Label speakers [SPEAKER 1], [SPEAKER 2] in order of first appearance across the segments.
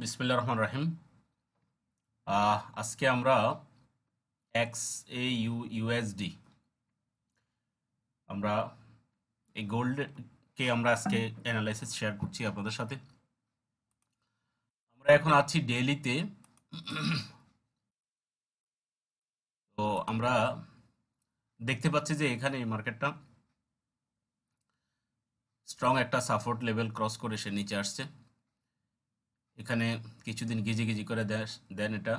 [SPEAKER 1] বিসমিল্লাহির রহমানির রহিম। আজকে আমরা এক্স এ ইউএসডি আমরা এই গোল্ডকে আমরা আজকে অ্যানালাইসিস শেয়ার করছি আপনাদের সাথে। আমরা এখন আছি ডেইলিতে। তো আমরা দেখতে পাচ্ছি যে এখানে এই মার্কেটটা স্ট্রং একটা সাপোর্ট লেভেল ক্রস করে সে নিচে আসছে। এখানে কিছুদিন গিজি গিজি করে দেন এটা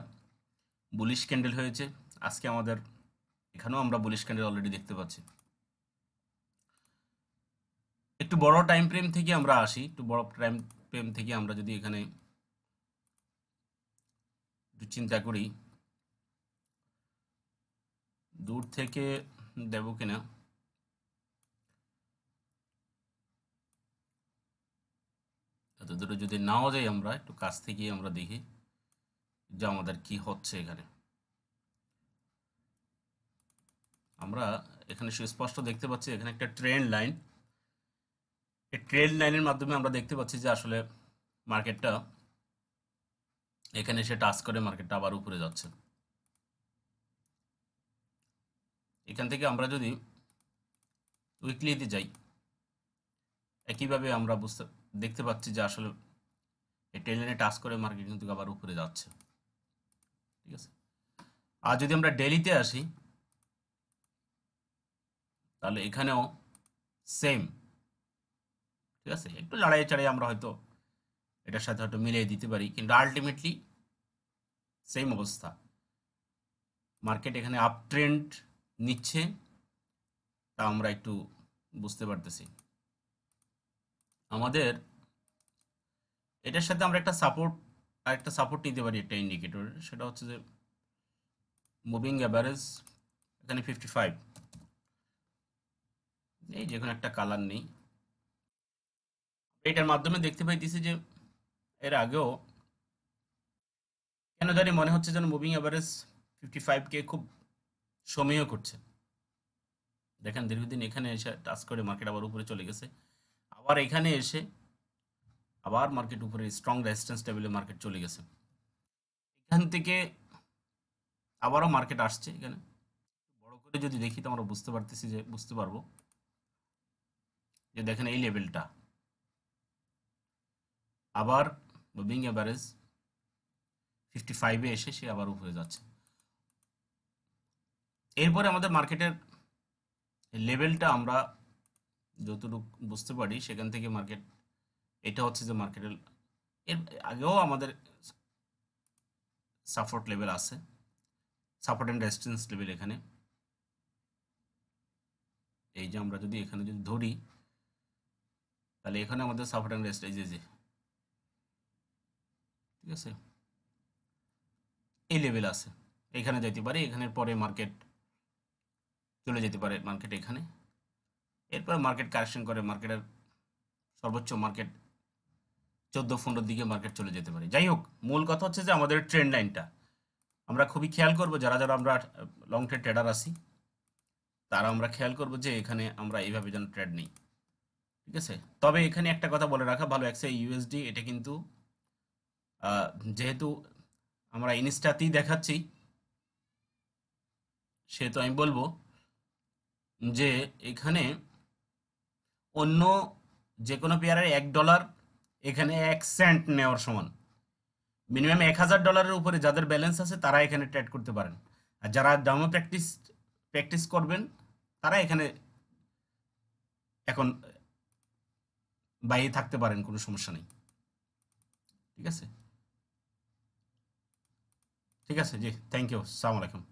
[SPEAKER 1] বুলিশ ক্যান্ডেল হয়েছে। আজকে আমাদের এখানেও আমরা বুলিশ ক্যান্ডেল অলরেডি দেখতে পাচ্ছি। একটু বড় টাইম ফ্রেম থেকে আমরা আসি, একটু বড় টাইম ফ্রেম থেকে আমরা যদি এখানে একটু চিন্তা করি দূর থেকে দেব কিনা, এত দূরে যদি নাও যাই আমরা একটু কাছ থেকে আমরা দেখি যে আমাদের কি হচ্ছে। এখানে আমরা এখানে সুস্পষ্ট দেখতে পাচ্ছি এখানে একটা ট্রেন্ড লাইন। এই ট্রেন্ড লাইনের মাধ্যমে আমরা দেখতে পাচ্ছি যে আসলে মার্কেটটা এখানে এসে টাচ করে মার্কেটটা আবার উপরে যাচ্ছে। এখান থেকে আমরা যদি উইকলিতে যাই একইভাবে আমরা দেখতে পাচ্ছি যে আসলে এই ট্রেন্ড লাইনে টাচ করে মার্কেট কিন্তু আবার উপরে যাচ্ছে। ঠিক আছে, আর যদি আমরা ডেইলিতে আসি তাহলে এখানেও সেম। ঠিক আছে, একটু লড়াই চাড়াই আমরা হয়তো এটার সাথে হয়তো মিলিয়ে দিতে পারি, কিন্তু আলটিমেটলি সেম অবস্থা। মার্কেট এখানে আপ ট্রেন্ড নিচ্ছে, তা আমরা একটু বুঝতে পারতেছি। আমাদের এটার সাথে আমরা একটা সাপোর্ট নিতে পারি, একটা ইন্ডিকেটর, সেটা হচ্ছে যে মুভিং অ্যাভারেজ এখানে 55। এই যে কোনো একটা কালার নেই, এটার মাধ্যমে দেখতে পাইতেছি যে এর আগেও কেন জানি মনে হচ্ছে যেন মুভিং অ্যাভারেজ 55কে খুব সমীহ করছে। দেখেন দীর্ঘদিন এখানে এসে টাচ করে মার্কেট আবার উপরে চলে গেছে, আবার এখানে এসে আবার মার্কেট উপরে স্ট্রং রেজিস্ট্যান্স লেভেলে মার্কেট চলে গেছে। এখান থেকে আবারও মার্কেট আসছে। এখানে বড় করে যদি দেখি তো আমরা বুঝতে পারবো যে দেখেন এই লেভেলটা আবার মুভিং অ্যাভারেজ 55-এ এসে সে আবার উপরে যাচ্ছে। এরপরে আমাদের মার্কেটের লেভেলটা আমরা যতটুকু বুঝতে পারি সেখান থেকে মার্কেট, এটা হচ্ছে যে মার্কেটের এর আগেও আমাদের সাপোর্ট লেভেল আছে, সাপোর্ট অ্যান্ড রেজিস্ট্যান্স লেভেল। এখানে এই যে আমরা যদি এখানে যদি ধরি তাহলে এখানে আমাদের সাপোর্ট অ্যান্ড রেজিস্ট্যান্স এই যে ঠিক আছে এই লেভেল আছে, এখানে যেতে পারে, এখানের পরে মার্কেট চলে যেতে পারে মার্কেট এখানে, এরপরে মার্কেট কারেকশন করে মার্কেটের সর্বোচ্চ মার্কেট 14-15 দিকে মার্কেট চলে যেতে পারে। যাই হোক, মূল কথা হচ্ছে যে আমাদের ট্রেন্ড লাইনটা আমরা খুবই খেয়াল করব, যারা যারা আমরা লং ট্রেড ট্রেডার আছি তারা আমরা খেয়াল করব যে এখানে আমরা এইভাবে যেন ট্রেড নেই। ঠিক আছে, তবে এখানে একটা কথা বলে রাখা ভালো, এক্সআই ইউএসডি এটা কিন্তু যেহেতু আমরা ইনস্টাতেই দেখাচ্ছি সেহেতু আমি বলবো যে এখানে অন্য যে কোনো পেয়ারের $1 এখানে 1 সেন্ট নেওয়ার সমান। মিনিমাম $1000 উপরে যাদের ব্যালেন্স আছে তারা এখানে ট্রেড করতে পারেন, আর যারা ডামো প্র্যাকটিস করবেন তারা এখানে এখন বাইরে থাকতে পারেন, কোনো সমস্যা নেই। ঠিক আছে, ঠিক আছে জি, থ্যাংক ইউ, আসসালামু আলাইকুম।